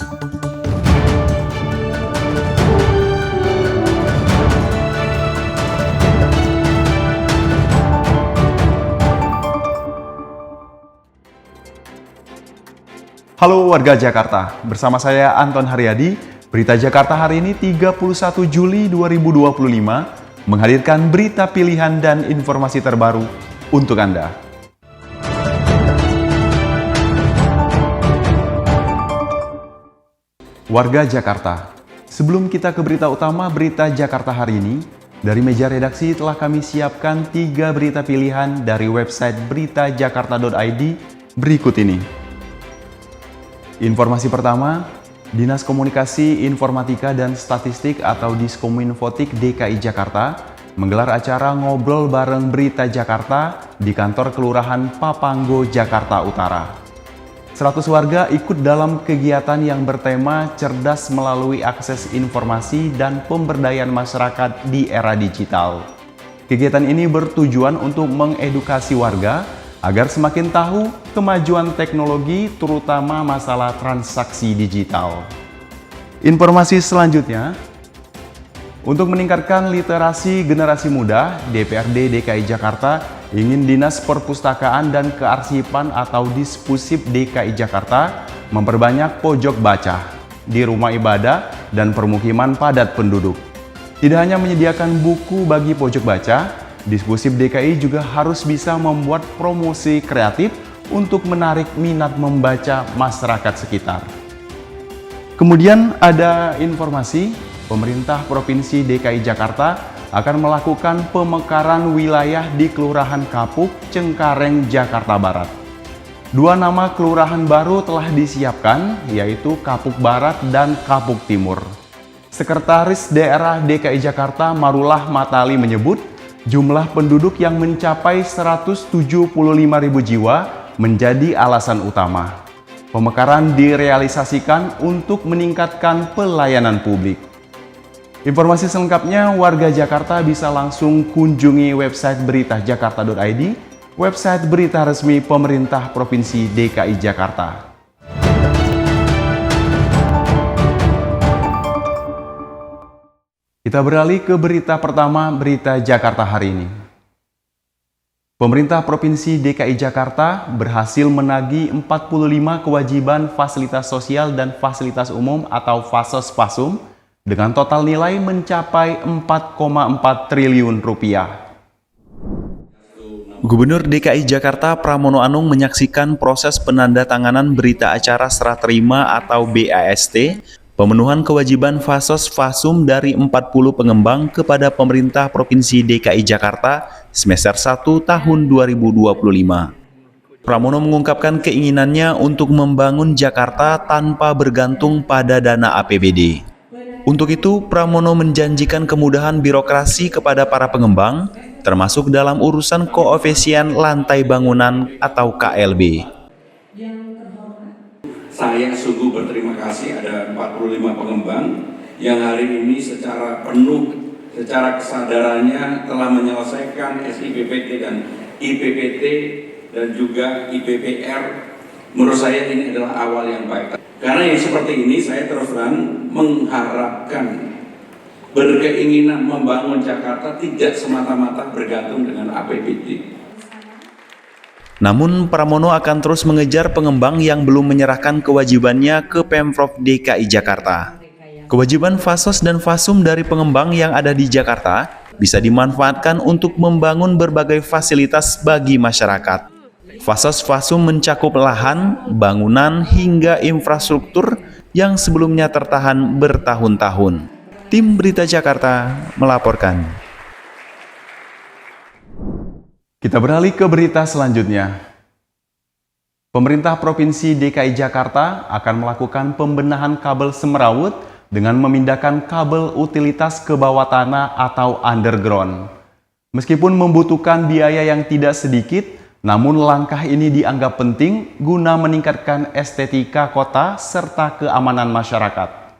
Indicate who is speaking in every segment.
Speaker 1: Halo warga Jakarta, bersama saya Anton Haryadi. Berita Jakarta hari ini 31 Juli 2025 menghadirkan berita pilihan dan informasi terbaru untuk Anda. Warga Jakarta, sebelum kita ke berita utama berita Jakarta hari ini, dari meja redaksi telah kami siapkan 3 berita pilihan dari website beritajakarta.id berikut ini. Informasi pertama, Dinas Komunikasi Informatika dan Statistik atau Diskominfotik DKI Jakarta menggelar acara ngobrol bareng Berita Jakarta di kantor Kelurahan Papanggo, Jakarta Utara. 100 warga ikut dalam kegiatan yang bertema cerdas melalui akses informasi dan pemberdayaan masyarakat di era digital. Kegiatan ini bertujuan untuk mengedukasi warga agar semakin tahu kemajuan teknologi, terutama masalah transaksi digital. Informasi selanjutnya, untuk meningkatkan literasi generasi muda, DPRD DKI Jakarta ingin Dinas Perpustakaan dan Kearsipan atau Dispusip DKI Jakarta memperbanyak pojok baca di rumah ibadah dan permukiman padat penduduk. Tidak hanya menyediakan buku bagi pojok baca, Dispusip DKI juga harus bisa membuat promosi kreatif untuk menarik minat membaca masyarakat sekitar. Kemudian ada informasi, pemerintah Provinsi DKI Jakarta akan melakukan pemekaran wilayah di Kelurahan Kapuk, Cengkareng, Jakarta Barat. 2 nama kelurahan baru telah disiapkan, yaitu Kapuk Barat dan Kapuk Timur. Sekretaris Daerah DKI Jakarta Marullah Matali menyebut, jumlah penduduk yang mencapai 175.000 jiwa menjadi alasan utama. Pemekaran direalisasikan untuk meningkatkan pelayanan publik. Informasi selengkapnya warga Jakarta bisa langsung kunjungi website beritajakarta.id, website berita resmi pemerintah Provinsi DKI Jakarta. Kita beralih ke berita pertama, berita Jakarta hari ini. Pemerintah Provinsi DKI Jakarta berhasil menagih 45 kewajiban fasilitas sosial dan fasilitas umum atau Fasos-Fasum dengan total nilai mencapai 4,4 triliun rupiah. Gubernur DKI Jakarta Pramono Anung menyaksikan proses penandatanganan berita acara serah terima atau BAST pemenuhan kewajiban Fasos-Fasum dari 40 pengembang kepada pemerintah Provinsi DKI Jakarta semester 1 tahun 2025. Pramono mengungkapkan keinginannya untuk membangun Jakarta tanpa bergantung pada dana APBD. Untuk itu, Pramono menjanjikan kemudahan birokrasi kepada para pengembang, termasuk dalam urusan koefisien lantai bangunan atau KLB.
Speaker 2: Saya sungguh berterima kasih ada 45 pengembang yang hari ini secara penuh, secara kesadarannya telah menyelesaikan SIPPT dan IPPT dan juga IPPR. Menurut saya ini adalah awal yang baik. Karena yang seperti ini saya terus terang mengharapkan, berkeinginan membangun Jakarta tidak semata-mata bergantung dengan APBD.
Speaker 1: Namun, Pramono akan terus mengejar pengembang yang belum menyerahkan kewajibannya ke Pemprov DKI Jakarta. Kewajiban Fasos dan Fasum dari pengembang yang ada di Jakarta bisa dimanfaatkan untuk membangun berbagai fasilitas bagi masyarakat. Fasos-Fasum mencakup lahan, bangunan, hingga infrastruktur yang sebelumnya tertahan bertahun-tahun. Tim Berita Jakarta melaporkan. Kita beralih ke berita selanjutnya. Pemerintah Provinsi DKI Jakarta akan melakukan pembenahan kabel semrawut dengan memindahkan kabel utilitas ke bawah tanah atau underground. Meskipun membutuhkan biaya yang tidak sedikit, namun langkah ini dianggap penting guna meningkatkan estetika kota serta keamanan masyarakat.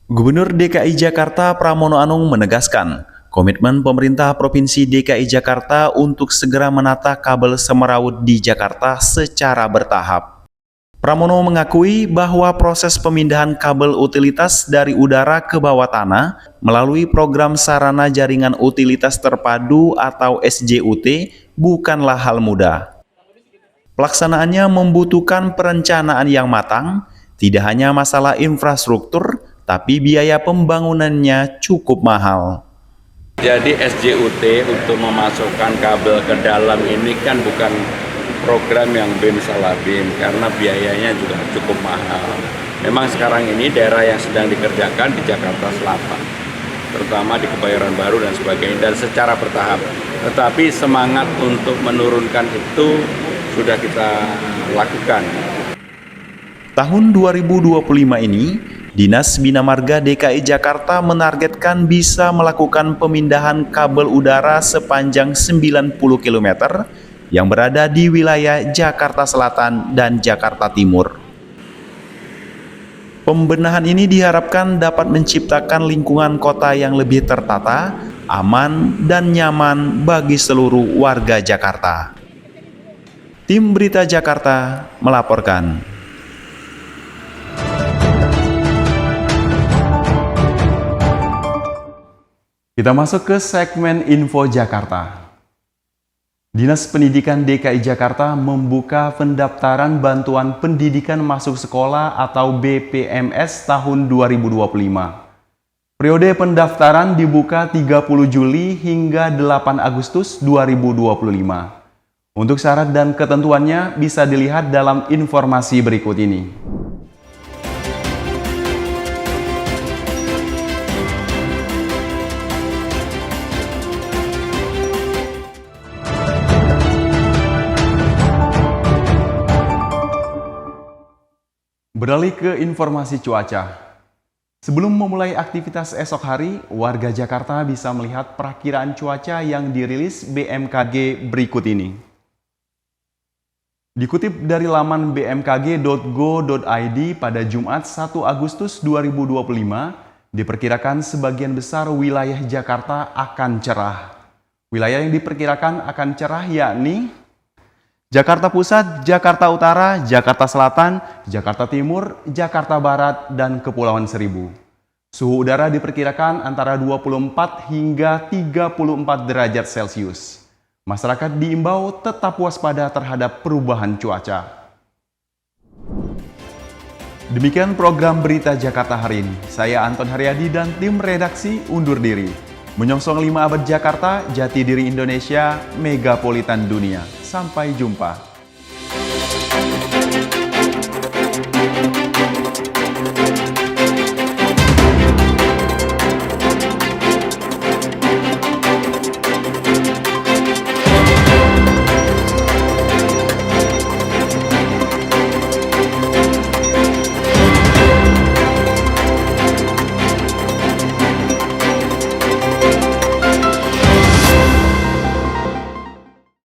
Speaker 1: Gubernur DKI Jakarta Pramono Anung menegaskan, komitmen pemerintah Provinsi DKI Jakarta untuk segera menata kabel semrawut di Jakarta secara bertahap. Pramono mengakui bahwa proses pemindahan kabel utilitas dari udara ke bawah tanah melalui program Sarana Jaringan Utilitas Terpadu atau SJUT bukanlah hal mudah. Pelaksanaannya membutuhkan perencanaan yang matang, tidak hanya masalah infrastruktur, tapi biaya pembangunannya cukup mahal.
Speaker 3: Jadi SJUT untuk memasukkan kabel ke dalam ini kan bukan program yang BIM salah BIM karena biayanya juga cukup mahal. Memang sekarang ini daerah yang sedang dikerjakan di Jakarta Selatan, terutama di Kebayoran Baru dan sebagainya, dan secara bertahap. Tetapi semangat untuk menurunkan itu sudah kita lakukan.
Speaker 1: Tahun 2025 ini, Dinas Bina Marga DKI Jakarta menargetkan bisa melakukan pemindahan kabel udara sepanjang 90 km yang berada di wilayah Jakarta Selatan dan Jakarta Timur. Pembenahan ini diharapkan dapat menciptakan lingkungan kota yang lebih tertata, aman, dan nyaman bagi seluruh warga Jakarta. Tim Berita Jakarta melaporkan. Kita masuk ke segmen Info Jakarta. Dinas Pendidikan DKI Jakarta membuka pendaftaran bantuan pendidikan masuk sekolah atau BPMS tahun 2025. Periode pendaftaran dibuka 30 Juli hingga 8 Agustus 2025. Untuk syarat dan ketentuannya bisa dilihat dalam informasi berikut ini. Beralih ke informasi cuaca. Sebelum memulai aktivitas esok hari, warga Jakarta bisa melihat perakiraan cuaca yang dirilis BMKG berikut ini. Dikutip dari laman bmkg.go.id pada Jumat 1 Agustus 2025, diperkirakan sebagian besar wilayah Jakarta akan cerah. Wilayah yang diperkirakan akan cerah yakni Jakarta Pusat, Jakarta Utara, Jakarta Selatan, Jakarta Timur, Jakarta Barat, dan Kepulauan Seribu. Suhu udara diperkirakan antara 24 hingga 34 derajat Celcius. Masyarakat diimbau tetap waspada terhadap perubahan cuaca. Demikian program Berita Jakarta hari ini. Saya Anton Haryadi dan tim redaksi undur diri. Menyongsong 5 abad Jakarta, jati diri Indonesia, megapolitan dunia. Sampai jumpa.